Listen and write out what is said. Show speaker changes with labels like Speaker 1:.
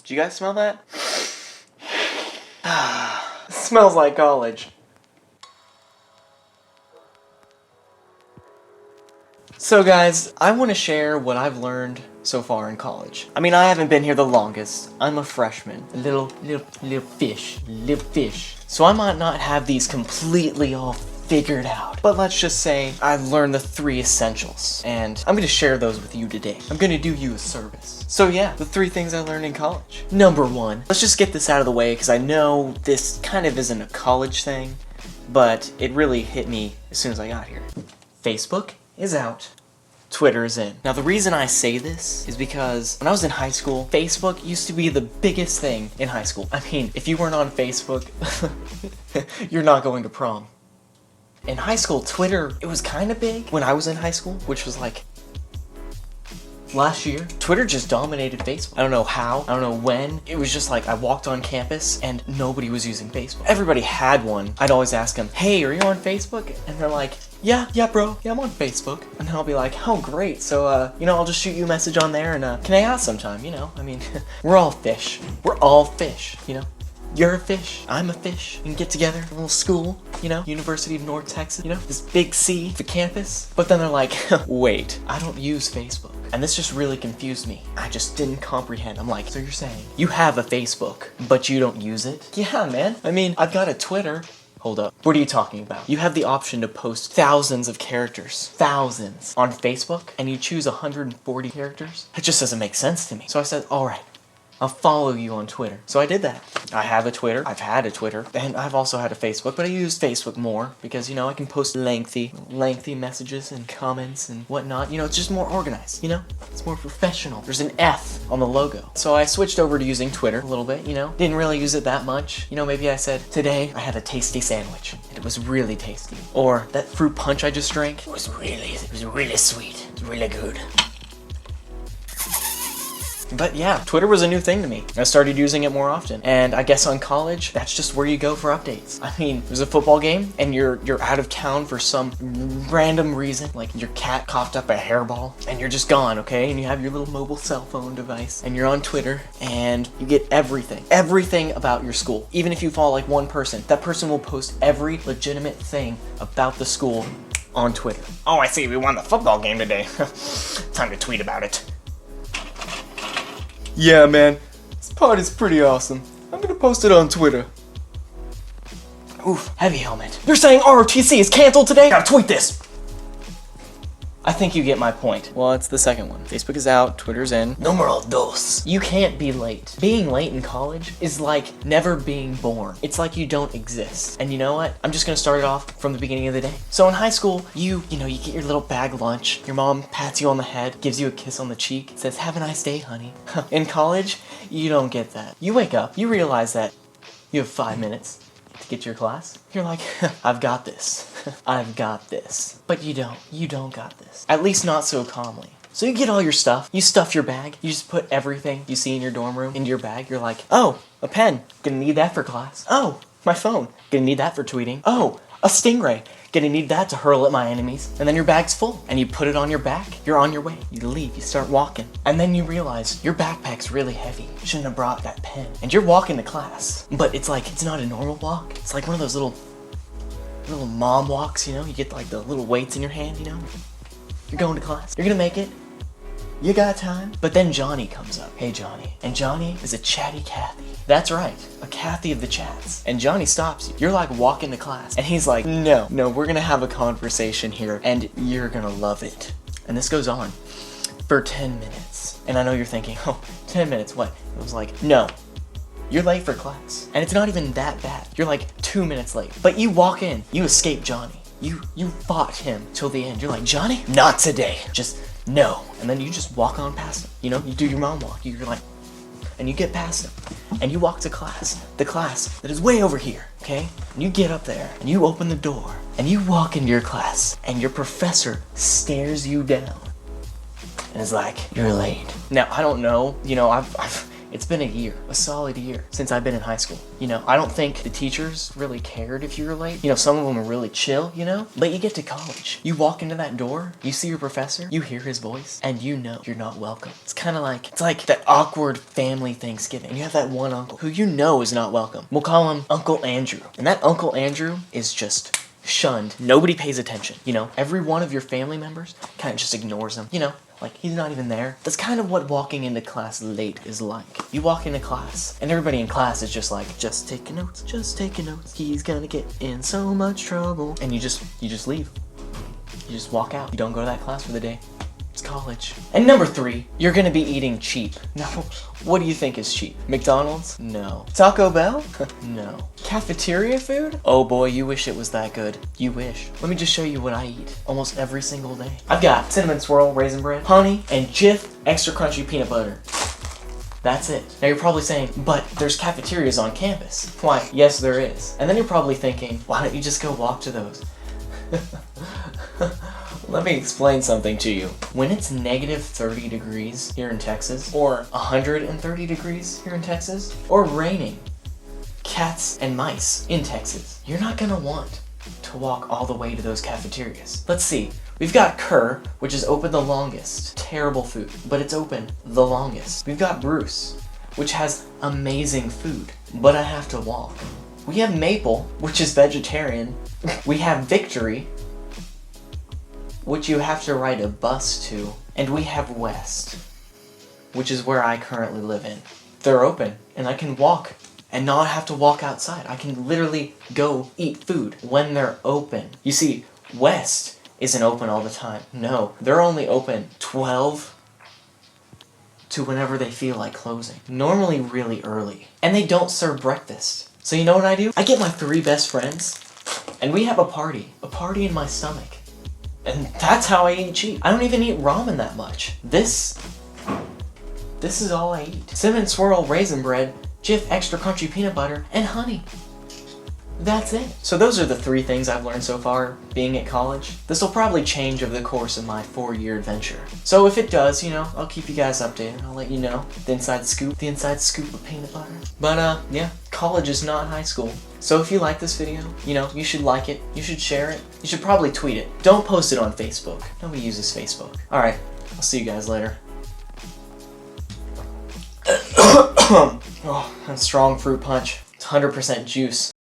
Speaker 1: Do you guys smell that? Smells like college. So guys, I want to share what I've learned so far in college. I mean, I haven't been here the longest. I'm a freshman. A little fish. So I might not have these completely all figured out. But let's just say I've learned the 3 essentials. And I'm going to share those with you today. I'm going to do you a service. So yeah, the 3 things I learned in college. Number 1, let's just get this out of the way because I know this kind of isn't a college thing, but it really hit me as soon as I got here. Facebook is out. Twitter is in. Now the reason I say this is because when I was in high school, Facebook used to be the biggest thing in high school. I mean, if you weren't on Facebook, you're not going to prom. In high school, Twitter, it was kind of big when I was in high school, which was like last year. Twitter just dominated Facebook. I don't know how, I don't know when. It was just like I walked on campus and nobody was using Facebook. Everybody had one. I'd always ask them, hey, are you on Facebook? And they're like, yeah, bro. Yeah, I'm on Facebook. And then I'll be like, oh, great. So, you know, I'll just shoot you a message on there and can I out sometime, you know? I mean, we're all fish. We're all fish, you know? You're a fish, I'm a fish. We can get together, a little school, you know, University of North Texas, you know, this big C, the campus. But then they're like, wait, I don't use Facebook. And this just really confused me. I just didn't comprehend. I'm like, so you're saying you have a Facebook, but you don't use it? Yeah, man. I mean, I've got a Twitter. Hold up. What are you talking about? You have the option to post thousands of characters, thousands, on Facebook, and you choose 140 characters? It just doesn't make sense to me. So I said, all right, I'll follow you on Twitter. So I did that. I have a Twitter, I've had a Twitter, and I've also had a Facebook, but I use Facebook more because, you know, I can post lengthy messages and comments and whatnot. You know, it's just more organized, you know? It's more professional. There's an F on the logo. So I switched over to using Twitter a little bit, you know? Didn't really use it that much. You know, maybe I said, today I had a tasty sandwich, and it was really tasty. Or that fruit punch I just drank, it was really sweet. It was really good. But yeah, Twitter was a new thing to me. I started using it more often. And I guess on college, that's just where you go for updates. I mean, there's a football game and you're out of town for some random reason, like your cat coughed up a hairball and you're just gone, okay? And you have your little mobile cell phone device and you're on Twitter and you get everything about your school. Even if you follow like one person, that person will post every legitimate thing about the school on Twitter. Oh, I see, we won the football game today. Time to tweet about it. Yeah, man, this pod is pretty awesome. I'm gonna post it on Twitter. Oof, heavy helmet. You're saying ROTC is canceled today? Gotta tweet this! I think you get my point. Well, it's the second one. Facebook is out, Twitter's in. Numero dos. You can't be late. Being late in college is like never being born. It's like you don't exist. And you know what? I'm just gonna start it off from the beginning of the day. So in high school, you get your little bag lunch. Your mom pats you on the head, gives you a kiss on the cheek, says, have a nice day, honey. In college, you don't get that. You wake up, you realize that you have 5 minutes to get to your class. You're like, I've got this. I've got this. But you don't got this. At least not so calmly. So you get all your stuff, you stuff your bag, you just put everything you see in your dorm room into your bag. You're like, oh, a pen, gonna need that for class. Oh, my phone, gonna need that for tweeting. Oh, a stingray, gonna need that to hurl at my enemies. And then your bag's full, and you put it on your back, you're on your way, you leave, you start walking. And then you realize your backpack's really heavy. You shouldn't have brought that pen. And you're walking to class, but it's like, it's not a normal walk. It's like one of those little mom walks, you know? You get like the little weights in your hand, you know? You're going to class, you're gonna make it. You got time. But then Johnny comes up. Hey, Johnny. And Johnny is a chatty Cathy. That's right, a Cathy of the chats. And Johnny stops you. You're like walking to class. And he's like, no, we're gonna have a conversation here and you're gonna love it. And this goes on for 10 minutes. And I know you're thinking, oh, 10 minutes, what? It was like, no, you're late for class. And it's not even that bad. You're like 2 minutes late. But you walk in, you escape Johnny. You fought him till the end. You're like, Johnny, not today. Just no. And then you just walk on past him. You know, you do your mom walk. You're like, and you get past him. And you walk to class. The class that is way over here, okay? And you get up there, and you open the door, and you walk into your class, and your professor stares you down. And is like, you're late. Now, I don't know, you know, I've It's been a year, a solid year, since I've been in high school. You know, I don't think the teachers really cared if you were late. You know, some of them are really chill, you know? But you get to college. You walk into that door, you see your professor, you hear his voice, and you know you're not welcome. It's kind of like, it's like that awkward family Thanksgiving. You have that one uncle who you know is not welcome. We'll call him Uncle Andrew. And that Uncle Andrew is just shunned. Nobody pays attention. You know, every one of your family members kind of just ignores him. You know, like he's not even there. That's kind of what walking into class late is like. You walk into class and everybody in class is just like, just taking notes, just taking notes. He's gonna get in so much trouble. And you just leave. You just walk out. You don't go to that class for the day. It's college. And number 3, you're gonna be eating cheap. Now, what do you think is cheap? McDonald's? No. Taco Bell? No. Cafeteria food? Oh boy, you wish it was that good. You wish. Let me just show you what I eat almost every single day. I've got cinnamon swirl raisin bread, honey, and Jif extra crunchy peanut butter. That's it. Now you're probably saying, but there's cafeterias on campus. Why, yes there is. And then you're probably thinking, why don't you just go walk to those? Let me explain something to you. When it's negative 30 degrees here in Texas, or 130 degrees here in Texas, or raining cats and mice in Texas, you're not gonna want to walk all the way to those cafeterias. Let's see. We've got Kerr, which is open the longest. Terrible food, but it's open the longest. We've got Bruce, which has amazing food, but I have to walk. We have Maple, which is vegetarian. We have Victory, which you have to ride a bus to. And we have West, which is where I currently live in. They're open, and I can walk and not have to walk outside. I can literally go eat food when they're open. You see, West isn't open all the time. No, they're only open 12 to whenever they feel like closing. Normally really early. And they don't serve breakfast. So you know what I do? I get my 3 best friends, and we have a party in my stomach. And that's how I eat cheap. I don't even eat ramen that much. This is all I eat. Cinnamon swirl raisin bread, Jif extra crunchy peanut butter, and honey. That's it. So those are the 3 things I've learned so far being at college. This will probably change over the course of my 4-year adventure. So if it does, you know, I'll keep you guys updated. I'll let you know the inside scoop of peanut butter. But yeah, college is not high school. So if you like this video, you know, you should like it, you should share it, you should probably tweet it. Don't post it on Facebook. Nobody uses Facebook. Alright, I'll see you guys later. Oh, a strong fruit punch. It's 100% juice.